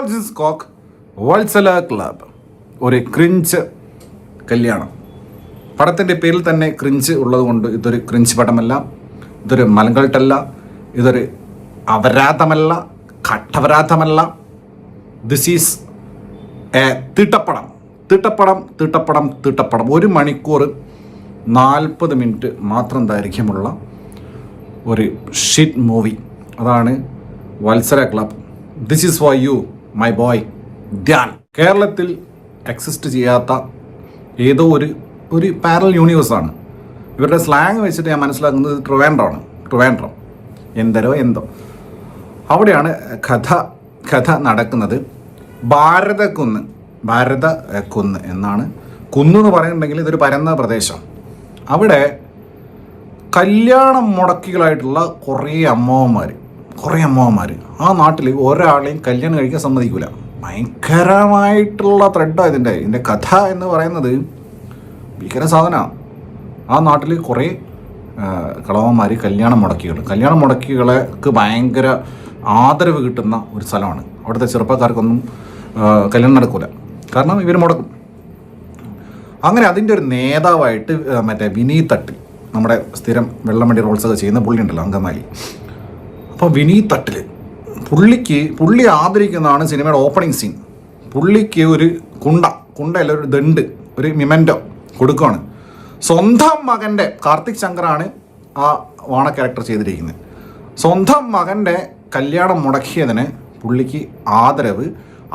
Francis coke Vatsala club ഒരു cringe കല്യാണം. പടത്തിൻ്റെ പേരിൽ തന്നെ ക്രിഞ്ച് ഉള്ളതുകൊണ്ട് ഇതൊരു ക്രിഞ്ച് പടമല്ല, ഇതൊരു മലങ്കൾട്ടല്ല, ഇതൊരു അപരാധമല്ല, ഘട്ടപരാധമല്ല. ദിസ് ഈസ് എ തീട്ടപ്പടം. 1 മണിക്കൂർ 40 മിനിറ്റ് മാത്രം ദൈർഘ്യമുള്ള ഒരു ഷിറ്റ് മൂവി. അതാണ് Vatsala club. This is for you my boy Dhyan. കേരളത്തിൽ എക്സിസ്റ്റ് ചെയ്യാത്ത ഏതോ ഒരു പാരലൽ യൂണിവേഴ്സാണ്. ഇവരുടെ സ്ലാങ് വെച്ചിട്ട് ഞാൻ മനസ്സിലാക്കുന്നത് ട്രിവാൻഡ്രം എന്തോ അവിടെയാണ് കഥ നടക്കുന്നത്. ഭാരതക്കുന്ന് എന്നാണ്. കുന്നെന്ന് പറയുന്നുണ്ടെങ്കിൽ ഇതൊരു പരന്ന പ്രദേശം. അവിടെ കല്യാണം മുടക്കികളായിട്ടുള്ള കുറേ അമ്മാവന്മാർ ആ നാട്ടിൽ ഒരാളെയും കല്യാണം കഴിക്കാൻ സമ്മതിക്കില്ല. ഭയങ്കരമായിട്ടുള്ള ത്രെഡാണ് ഇതിൻ്റെ കഥ എന്ന് പറയുന്നത്. ഭീകര സാധനമാണ്. ആ നാട്ടിൽ കുറേ കളവന്മാർ കല്യാണം മുടക്കികൾക്ക് ഭയങ്കര ആദരവ് കിട്ടുന്ന ഒരു സ്ഥലമാണ്. അവിടുത്തെ ചെറുപ്പക്കാർക്കൊന്നും കല്യാണം നടക്കില്ല, കാരണം ഇവർ മുടക്കും. അങ്ങനെ അതിൻ്റെ ഒരു നേതാവായിട്ട് മറ്റേ വിനീത് തട്ടിൽ, നമ്മുടെ സ്ഥിരം വെള്ളമണ്ടി റോൾസൊക്കെ ചെയ്യുന്ന പുള്ളി ഉണ്ടല്ലോ, അങ്കമാലി. അപ്പോൾ വിനീത് തട്ടിൽ പുള്ളി ആദരിക്കുന്നതാണ് സിനിമയുടെ ഓപ്പണിംഗ് സീൻ. പുള്ളിക്ക് ഒരു കുണ്ടല്ല, ഒരു ദണ്ട്, ഒരു മിമെൻറ്റോ കൊടുക്കുകയാണ്. സ്വന്തം മകൻ്റെ, കാർത്തിക് ശങ്കറാണ് ആ വാണ ക്യാരക്ടർ ചെയ്തിരിക്കുന്നത്, സ്വന്തം മകൻ്റെ കല്യാണം മുടക്കിയതിന് പുള്ളിക്ക് ആദരവ്.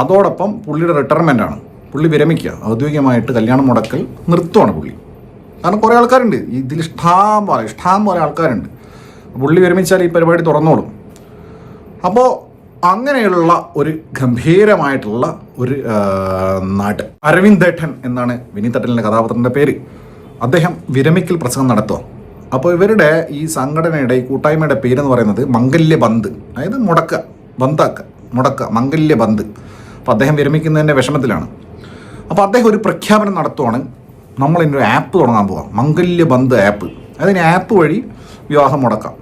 അതോടൊപ്പം പുള്ളിയുടെ റിട്ടയർമെൻ്റാണ്. പുള്ളി വിരമിക്കുക, ഔദ്യോഗികമായിട്ട് കല്യാണം മുടക്കൽ നിർത്തുവാണ് പുള്ളി. കാരണം കുറേ ആൾക്കാരുണ്ട് ഇതിൽ, ഇഷ്ടം പോലെ ആൾക്കാരുണ്ട്. പുള്ളി വിരമിച്ചാൽ ഈ പരിപാടി തുറന്നോളും. അപ്പോൾ അങ്ങനെയുള്ള ഒരു ഗംഭീരമായിട്ടുള്ള ഒരു നാട്. അരവിന്ദേട്ടൻ എന്നാണ് വിനീത് തട്ടലിൻ്റെ കഥാപാത്രത്തിൻ്റെ പേര്. അദ്ദേഹം വിരമിക്കൽ പ്രസംഗം നടത്തുക. അപ്പോൾ ഇവരുടെ ഈ സംഘടനയുടെ, ഈ കൂട്ടായ്മയുടെ പേരെന്ന് പറയുന്നത് മംഗല്യ ബന്ദ്, അതായത് മുടക്ക മംഗല്യ ബന്ദ്. അപ്പോൾ അദ്ദേഹം വിരമിക്കുന്നതിൻ്റെ വിഷമത്തിലാണ്. അപ്പോൾ അദ്ദേഹം ഒരു പ്രഖ്യാപനം നടത്തുവാണ്, നമ്മളിന്നൊരു ആപ്പ് തുടങ്ങാൻ പോവാം, മംഗല്യ ബന്ദ് ആപ്പ്. അതിന് ആപ്പ് വഴി വിവാഹം മുടക്കാം.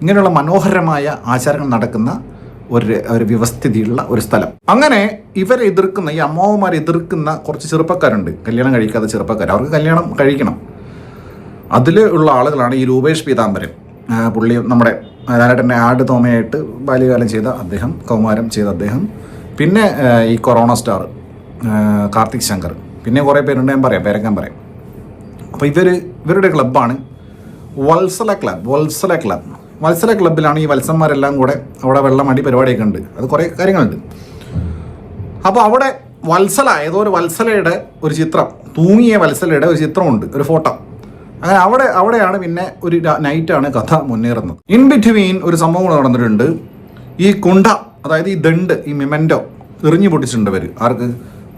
ഇങ്ങനെയുള്ള മനോഹരമായ ആചാരങ്ങൾ നടക്കുന്ന ഒരു വ്യവസ്ഥിതിയുള്ള ഒരു സ്ഥലം. അങ്ങനെ ഇവരെ എതിർക്കുന്ന, ഈ അമ്മാവന്മാരെ എതിർക്കുന്ന കുറച്ച് ചെറുപ്പക്കാരുണ്ട്, കല്യാണം കഴിക്കാത്ത ചെറുപ്പക്കാർ. അവർക്ക് കല്യാണം കഴിക്കണം. അതിൽ ഉള്ള ആളുകളാണ് ഈ രൂപേഷ് പീതാംബരൻ. പുള്ളി നമ്മുടെ ലാലേട്ടൻ്റെ ആട് തോമയായിട്ട് ബാല്യകാലം ചെയ്ത അദ്ദേഹം, കൗമാരം ചെയ്ത അദ്ദേഹം, പിന്നെ ഈ കൊറോണ സ്റ്റാർ കാർത്തിക് ശങ്കർ, പിന്നെ കുറേ പേരുണ്ട്, ഞാൻ പേരക്കാൻ പറയാം. അപ്പോൾ ഇവരുടെ ക്ലബ്ബാണ് വത്സല ക്ലബ്ബിലാണ് ഈ വത്സന്മാരെല്ലാം കൂടെ അവിടെ വെള്ളമടി പരിപാടിയൊക്കെ ഉണ്ട്. അത് കുറേ കാര്യങ്ങളുണ്ട്. അപ്പോൾ അവിടെ ഏതോ ഒരു വത്സലയുടെ ഒരു ചിത്രം, തൂങ്ങിയ വത്സലയുടെ ഒരു ചിത്രമുണ്ട്, ഒരു ഫോട്ടോ. അങ്ങനെ അവിടെയാണ് പിന്നെ ഒരു നൈറ്റാണ് കഥ മുന്നേറുന്നത്. ഇൻ ബിറ്റ്വീൻ ഒരു സംഭവം നടന്നിട്ടുണ്ട്. ഈ കുണ്ട, അതായത് ഈ ദണ്ട്, ഈ മിമെൻറ്റോ എറിഞ്ഞു പൊട്ടിച്ചിട്ടുണ്ട് ഇവർ. ആർക്ക്?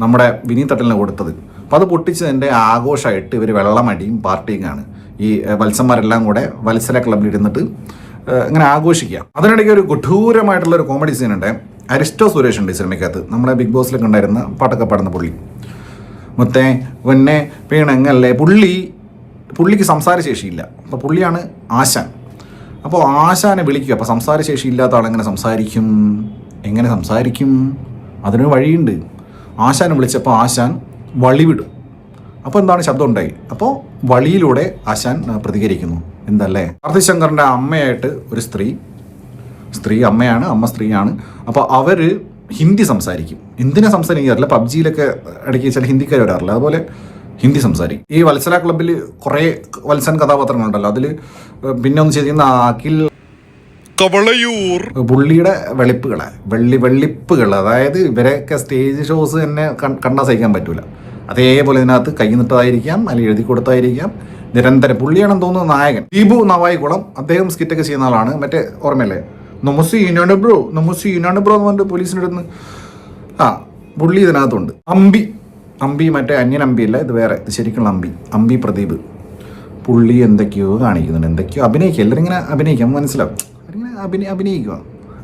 നമ്മുടെ വിനീത് തട്ടലിന് കൊടുത്തത്. അപ്പോൾ അത് പൊട്ടിച്ചതിൻ്റെ ആഘോഷമായിട്ട് ഇവർ വെള്ളമടിയും പാർട്ടിയുമാണ്. ഈ വത്സന്മാരെല്ലാം കൂടെ വത്സല ക്ലബ്ബിൽ ഇരുന്നിട്ട് ഇങ്ങനെ ആഘോഷിക്കുക. അതിനിടയ്ക്ക് ഒരു കൊഠൂരമായിട്ടുള്ളൊരു കോമഡി സീനുണ്ട്. അരിസ്റ്റോ സുരേഷ് ഉണ്ട് ഈ സിനിമയ്ക്കകത്ത്, നമ്മളെ ബിഗ് ബോസിലൊക്കെ ഉണ്ടായിരുന്ന പാട്ടൊക്കെ പാടുന്ന പുള്ളി. മുത്തേ പൊന്നെ പീണങ്ങല്ലേ. പുള്ളിക്ക് സംസാരശേഷിയില്ല. അപ്പോൾ പുള്ളിയാണ് ആശാൻ. അപ്പോൾ ആശാനെ വിളിക്കുക. അപ്പോൾ സംസാരശേഷി ഇല്ലാത്ത ആളെങ്ങനെ സംസാരിക്കും? അതിനൊരു വഴിയുണ്ട്. ആശാനെ വിളിച്ചപ്പോൾ ആശാൻ വളിവിടും. അപ്പോൾ എന്താണ് ശബ്ദം ഉണ്ടായി. അപ്പോൾ വളിയിലൂടെ ആശാൻ പ്രതികരിക്കുന്നു. എന്തല്ലേ, കാർത്തിക് ശങ്കറിൻ്റെ അമ്മയായിട്ട് ഒരു സ്ത്രീ അമ്മയാണ്, അമ്മ സ്ത്രീയാണ്. അപ്പോൾ അവർ ഹിന്ദി സംസാരിക്കും. എന്തിനാ സംസാരിക്കാറില്ല, പബ്ജിയിലൊക്കെ ഇടയ്ക്ക് ചില ഹിന്ദിക്കാർ വരാറില്ല, അതുപോലെ ഹിന്ദി സംസാരിക്കും. ഈ വത്സല ക്ലബ്ബിൽ കുറേ വത്സൻ കഥാപാത്രങ്ങളുണ്ടല്ലോ. അതിൽ പിന്നെ ഒന്ന് ചെയ്യുന്ന അഖിൽ കവളയൂർ, പുള്ളിയുടെ വെള്ളിപ്പുകൾ, അതായത് ഇവരെയൊക്കെ സ്റ്റേജ് ഷോസ് തന്നെ കണ്ടാൽ സഹിക്കാൻ പറ്റൂല. അതേപോലെ ഇതിനകത്ത് കൈ നിട്ടതായിരിക്കാം, അല്ലെങ്കിൽ എഴുതി കൊടുത്തായിരിക്കാം. നിരന്തരം പുള്ളിയാണെന്ന് തോന്നുന്നു നായകൻ. ദീപു നവായിക്കുളം, അദ്ദേഹം സ്കിറ്റൊക്കെ ചെയ്യുന്ന ആളാണ്. മറ്റേ ഓർമ്മയല്ലേ, നമസ്തീനാണ് ബ്രോ എന്ന് പറഞ്ഞിട്ട് പോലീസിനടുത്ത് പുള്ളി ഇതിനകത്തുണ്ട്. അമ്പി മറ്റേ അന്യൻ അമ്പിയല്ല, ഇത് വേറെ, ഇത് ശരിക്കുള്ള അമ്പി പ്രദീപ്. പുള്ളി എന്തൊക്കെയോ കാണിക്കുന്നുണ്ട്, എന്തൊക്കെയോ അഭിനയിക്കുക. എല്ലാവരും ഇങ്ങനെ അഭിനയിക്കാം, മനസ്സിലാവും.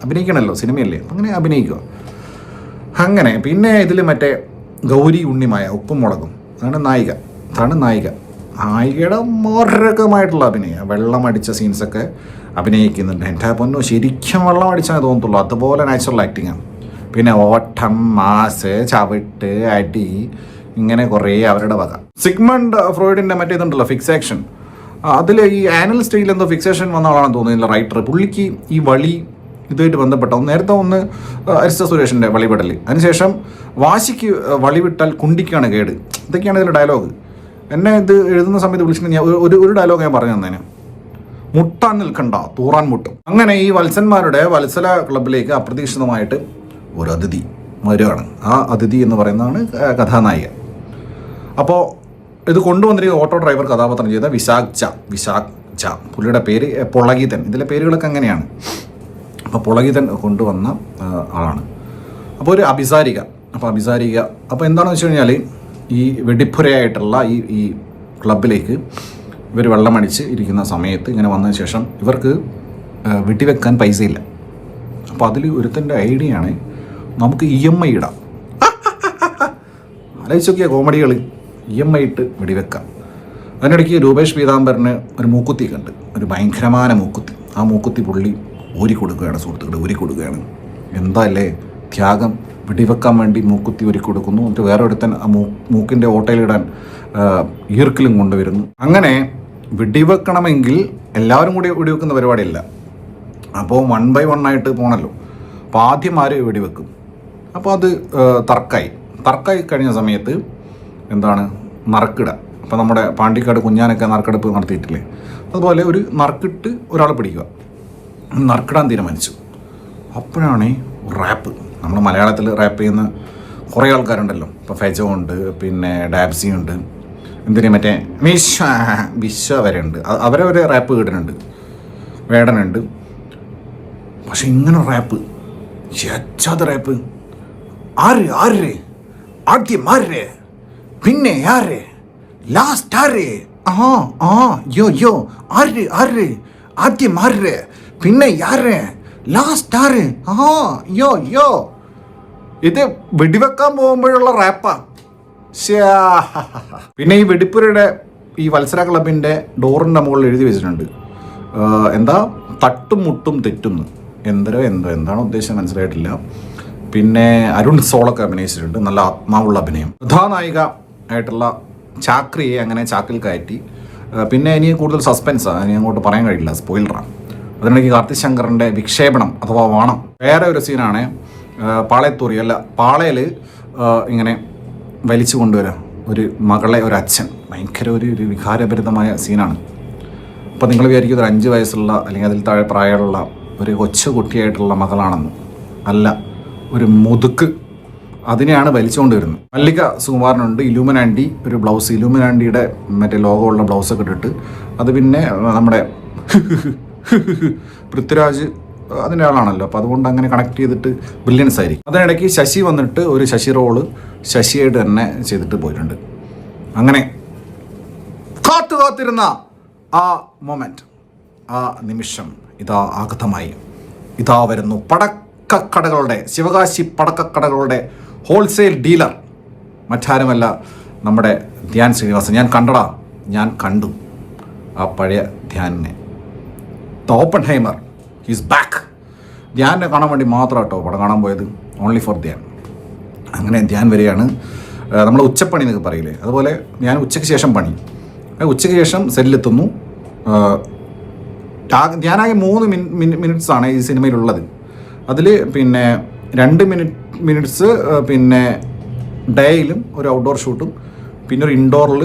അഭിനയിക്കണമല്ലോ, സിനിമയല്ലേ, അങ്ങനെ അഭിനയിക്കുക. അങ്ങനെ പിന്നെ ഇതിൽ മറ്റേ ഗൗരി ഉണ്ണിമായ, ഉപ്പും മുളകും, അതാണ് നായിക. നായികയുടെ മോരകമായിട്ടുള്ള അഭിനയം, വെള്ളമടിച്ച സീൻസൊക്കെ അഭിനയിക്കുന്നുണ്ട്. എൻ്റെ പൊന്നോ, ശരിക്കും വെള്ളം അടിച്ചാൽ തോന്നത്തുള്ളൂ, അതുപോലെ നാച്ചുറൽ ആക്ടിങ്ങാണ്. പിന്നെ ഓട്ടം, മാസ്, ചവിട്ട്, അടി, ഇങ്ങനെ കുറേ അവരുടെ വക. സിഗ്മണ്ട് ഫ്രോയിഡിൻ്റെ മറ്റേതുണ്ടല്ലോ ഫിക്സേഷൻ, അതിൽ ഈ ആനൽ സ്റ്റേജിൽ എന്തോ ഫിക്സേഷൻ വന്ന ആളാണെന്ന് തോന്നുന്നില്ല റൈറ്റർ. പുള്ളിക്ക് ഈ വളി ഇതുമായിട്ട് ബന്ധപ്പെട്ട നേരത്തെ ഒന്ന് അരിസ്റ്റ സുരേഷിൻ്റെ വളിവിടൽ, അതിനുശേഷം വാശിക്ക് വളിവിട്ടാൽ കുണ്ടിക്കാണ് കേട്, ഇതൊക്കെയാണ് ഇതിൻ്റെ ഡയലോഗ്. എന്നെ ഇത് എഴുതുന്ന സമയത്ത് വിളിച്ചിട്ട് ഞാൻ ഒരു ഡയലോഗ് ഞാൻ പറഞ്ഞു തന്നേനെ, മുട്ടാൻ നിൽക്കണ്ട തൂറാൻ മുട്ടും. അങ്ങനെ ഈ വത്സന്മാരുടെ വത്സല ക്ലബിലേക്ക് അപ്രതീക്ഷിതമായിട്ട് ഒരു അതിഥി വരികയാണ്. ആ അതിഥി എന്ന് പറയുന്നതാണ് കഥാനായിക. അപ്പോൾ ഇത് കൊണ്ടുവന്നിരിക്കുന്ന ഓട്ടോ ഡ്രൈവർ കഥാപാത്രം ചെയ്ത വിശാഖ, പുള്ളിയുടെ പേര് പുളകിതൻ. ഇതിലെ പേരുകളൊക്കെ അങ്ങനെയാണ്. അപ്പോൾ പുളകിതൻ കൊണ്ടുവന്ന ആളാണ്. അപ്പോൾ ഒരു അഭിസാരിക. അപ്പോൾ എന്താണെന്ന് വെച്ച് കഴിഞ്ഞാൽ ഈ വെടിപ്പുരയായിട്ടുള്ള ഈ ക്ലബിലേക്ക് ഇവർ വെള്ളമടിച്ച് ഇരിക്കുന്ന സമയത്ത് ഇങ്ങനെ വന്നതിന് ശേഷം ഇവർക്ക് വെടിവെക്കാൻ പൈസയില്ല. അപ്പോൾ അതിൽ ഒരുത്തൻ്റെ ഐഡിയ ആണ്, നമുക്ക് EMI ഇടാം. ആലോചിച്ച് നോക്കിയ കോമഡികൾ, EMI ഇട്ട് വെടിവെക്കാം. അതിനിടയ്ക്ക് രൂപേഷ് പീതാംബരന് ഒരു മൂക്കുത്തി കണ്ട്, ഒരു ഭയങ്കരമായ മൂക്കുത്തി. ആ മൂക്കുത്തി പുള്ളി ഊരിക്കൊടുക്കുകയാണ്, സുഹൃത്തുക്കൾ ഊരിക്കൊടുക്കുകയാണ്. എന്താ അല്ലേ ത്യാഗം, വെടിവെക്കാൻ വേണ്ടി മൂക്കുത്തി ഊരിക്കൊടുക്കുന്നു. എന്നിട്ട് വേറെ ഒരുത്തൻ ആ മൂക്കിൻ്റെ ഓട്ടയിലിടാൻ ഈർക്കിലും കൊണ്ടുവരുന്നു. അങ്ങനെ വെടിവെക്കണമെങ്കിൽ എല്ലാവരും കൂടി വെടിവെക്കുന്ന പരിപാടിയില്ല. അപ്പോൾ 1 by 1 ആയിട്ട് പോകണമല്ലോ. അപ്പോൾ ആദ്യം ആര് വെടിവെക്കും? അപ്പോൾ അത് തർക്കായി കഴിഞ്ഞ സമയത്ത് എന്താണ് നറുക്കിട. അപ്പോൾ നമ്മുടെ പാണ്ടിക്കാട് കുഞ്ഞാനൊക്കെ നറുക്കെടുപ്പ് നടത്തിയിട്ടില്ലേ, അതുപോലെ ഒരു നറുക്കിട്ട് ഒരാളെ പിടിക്കുക, നറുക്കിടാൻ തീരുമാനിച്ചു. അപ്പോഴാണ് റാപ്പ്, നമ്മൾ മലയാളത്തിൽ റാപ്പ് ചെയ്യുന്ന കുറേ ആൾക്കാരുണ്ടല്ലോ. ഇപ്പോൾ ഫെജോ ഉണ്ട്, പിന്നെ ഡാബ്സി ഉണ്ട്, എന്തിനും മറ്റേ വിശ്വ വരെ ഉണ്ട്. അവരവരെ റാപ്പ് കേട്ടിട്ടുണ്ട്, വേടനുണ്ട്. പക്ഷെ ഇങ്ങനെ റാപ്പ്, ചേച്ചാത്ത റാപ്പ്. ആര് ആദ്യം ആര്, പിന്നെ ആര്, ലാസ്റ്റ് ആര്, യോ ആര് ആദ്യം ആര്, പിന്നെ ആര്, ലാസ്റ്റ് ആര്, യോ. ഇത് വെടിവെക്കാൻ പോകുമ്പോഴുള്ള റാപ്പാ. പിന്നെ ഈ വെടിപ്പുരയുടെ ഈ വത്സര ക്ലബിൻ്റെ ഡോറിൻ്റെ മുകളിൽ എഴുതി വെച്ചിട്ടുണ്ട്, എന്താ തട്ടും മുട്ടും തെറ്റുന്നു. എന്താണ് ഉദ്ദേശം മനസ്സിലായിട്ടില്ല. പിന്നെ അരുൺ സോളൊക്കെ അഭിനയിച്ചിട്ടുണ്ട്, നല്ല ആത്മാവുള്ള അഭിനയം. കഥാനായിക ആയിട്ടുള്ള ചാക്രിയെ അങ്ങനെ ചാക്കിൽ കയറ്റി. പിന്നെ ഇനി കൂടുതൽ സസ്പെൻസാണ്, ഇനി അങ്ങോട്ട് പറയാൻ കഴിയില്ല, സ്പോയിലറാണ്. അതിനിടയ്ക്ക് കാർത്തിക് ശങ്കറിൻ്റെ വിക്ഷേപണം അഥവാ വാണം. വേറെ ഒരു സീനാണ് പാളയത്തൂറി, അല്ല പാളയിൽ ഇങ്ങനെ വലിച്ചു കൊണ്ടുവരാം ഒരു മകളെ, ഒരു അച്ഛൻ. ഭയങ്കര ഒരു വികാരഭരിതമായ സീനാണ്. അപ്പോൾ നിങ്ങൾ വിചാരിക്കും ഒരു 5 വയസ്സുള്ള അല്ലെങ്കിൽ അതിൽ താഴെ പ്രായമുള്ള ഒരു കൊച്ചു കുട്ടിയായിട്ടുള്ള മകളാണെന്ന്. അല്ല, ഒരു മുതുക്ക്, അതിനെയാണ് വലിച്ചുകൊണ്ട് വരുന്നത്. മല്ലിക സുകുമാരനുണ്ട്, ഇലൂമിനാണ്ടി ഒരു ബ്ലൗസ്, ഇലൂമിനാണ്ടിയുടെ മറ്റേ ലോഗമുള്ള ബ്ലൗസൊക്കെ ഇട്ടിട്ട്. അത് പിന്നെ നമ്മുടെ പൃഥ്വിരാജ് അതിൻ്റെ ആളാണല്ലോ, അപ്പോൾ അതുകൊണ്ട് അങ്ങനെ കണക്ട് ചെയ്തിട്ട് ബ്രില്യൻസ് ആയിരിക്കും. അതിനിടയ്ക്ക് ശശി വന്നിട്ട് ഒരു ശശി റോള് ശശിയായിട്ട് തന്നെ ചെയ്തിട്ട് പോയിട്ടുണ്ട്. അങ്ങനെ കാത്തിരുന്ന ആ മൊമെൻറ്റ്, ആ നിമിഷം ഇതാ ആഗതമായി. ഇതാ വരുന്നു പടക്കക്കടകളുടെ, ശിവകാശി പടക്കക്കടകളുടെ ഹോൾസെയിൽ ഡീലർ, മറ്റാരുമല്ല നമ്മുടെ ധ്യാൻ ശ്രീനിവാസൻ. ഞാൻ കണ്ടു ആ പഴയ ധ്യാനിനെ. The Oppenheimer is back. ധ്യാനെ കാണാൻ വേണ്ടി മാത്രം കേട്ടോ പടം കാണാൻ പോയത്, ഓൺലി ഫോർ ധ്യാൻ. അങ്ങനെ ധ്യാൻ വരികയാണ്. നമ്മൾ ഉച്ചപ്പണി എന്നൊക്കെ പറയില്ലേ, അതുപോലെ ഞാൻ ഉച്ചയ്ക്ക് ശേഷം പണി. ഉച്ചയ്ക്ക് ശേഷം സെല്ലിലെത്തുന്നു. ധ്യാനാകെ 3 മിനിറ്റ്സാണ് ഈ സിനിമയിലുള്ളത്. അതിൽ പിന്നെ 2 മിനിറ്റ്സ് പിന്നെ ഡേയിലും ഒരു ഔട്ട്ഡോർ ഷൂട്ടും, പിന്നെ ഒരു ഇൻഡോറിൽ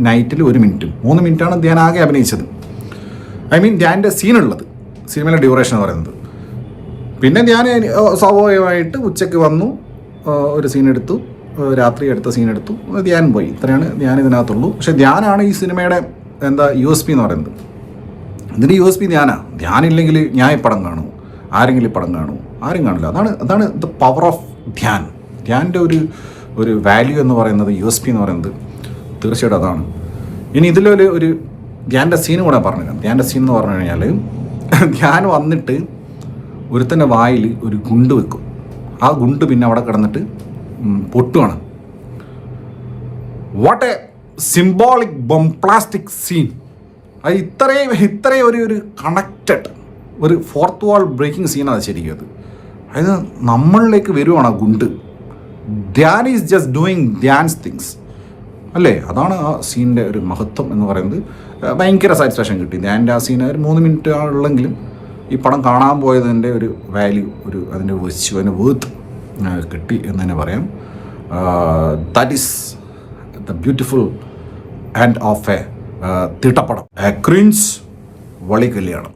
നൈറ്റിൽ 1 മിനിറ്റും. 3 മിനിറ്റാണ് ധ്യാൻ ആകെ അഭിനയിച്ചത്. ധ്യാൻ്റെ സീനുള്ളത്, സിനിമയിലെ ഡ്യൂറേഷൻ എന്ന് പറയുന്നത്. പിന്നെ ഞാൻ സ്വാഭാവികമായിട്ട് ഉച്ചയ്ക്ക് വന്നു, ഒരു സീനെടുത്തു, രാത്രി എടുത്ത സീനെടുത്തു, ധ്യാൻ പോയി. ഇത്രയാണ് ധ്യാൻ ഇതിനകത്തുള്ളൂ. പക്ഷേ ധ്യാനാണ് ഈ സിനിമയുടെ USP എന്ന് പറയുന്നത്. ഇതിൻ്റെ USP ധ്യാനില്ലെങ്കിൽ ഞാൻ ഈ പടം കാണുമോ, ആരെങ്കിലും ഈ പടം കാണുമോ? ആരും കാണില്ല. അതാണ് ദ പവർ ഓഫ് ധ്യാൻ. ധ്യാൻ്റെ ഒരു വാല്യൂ എന്ന് പറയുന്നത്, USP എന്ന് പറയുന്നത് തീർച്ചയായിട്ടും അതാണ്. ഇനി ഇതിലൊരു ധ്യാൻ്റെ സീനും കൂടെ പറഞ്ഞുതരാം. ധ്യാൻ്റെ സീൻ എന്ന് പറഞ്ഞു കഴിഞ്ഞാൽ, ധ്യാൻ വന്നിട്ട് ഒരുത്തൻ്റെ വായിൽ ഒരു ഗുണ്ട് വെക്കും. ആ ഗുണ്ട് പിന്നെ അവിടെ കിടന്നിട്ട് പൊട്ടുവാണ്. What a symbolic bombastic scene. അത് ഇത്രയും ഒരു കണക്റ്റഡ് ഒരു ഫോർത്ത് വാൾ ബ്രേക്കിംഗ് സീനാണ് ശരിക്കും. അത് അതായത് നമ്മളിലേക്ക് വരുവാണ് ആ ഗുണ്ട്. Dhyan is just doing Dhyan's things അല്ലേ. അതാണ് ആ സീനിൻ്റെ ഒരു മഹത്വം എന്ന് പറയുന്നത്. ഭയങ്കര സാറ്റിസ്ഫാക്ഷൻ കിട്ടി. ധ്യാൻ്റെ ആ സീൻ ഒരു 3 മിനിറ്റ് ഉള്ളെങ്കിലും ഈ പടം കാണാൻ പോയതിൻ്റെ ഒരു വാല്യൂ, അതിൻ്റെ അതിൻ്റെ വേർത്ത് കിട്ടി എന്ന് തന്നെ പറയാം. That is the beautiful and of a തിട്ടപ്പടം, എ ക്രിഞ്ച് വളി കല്യാണം.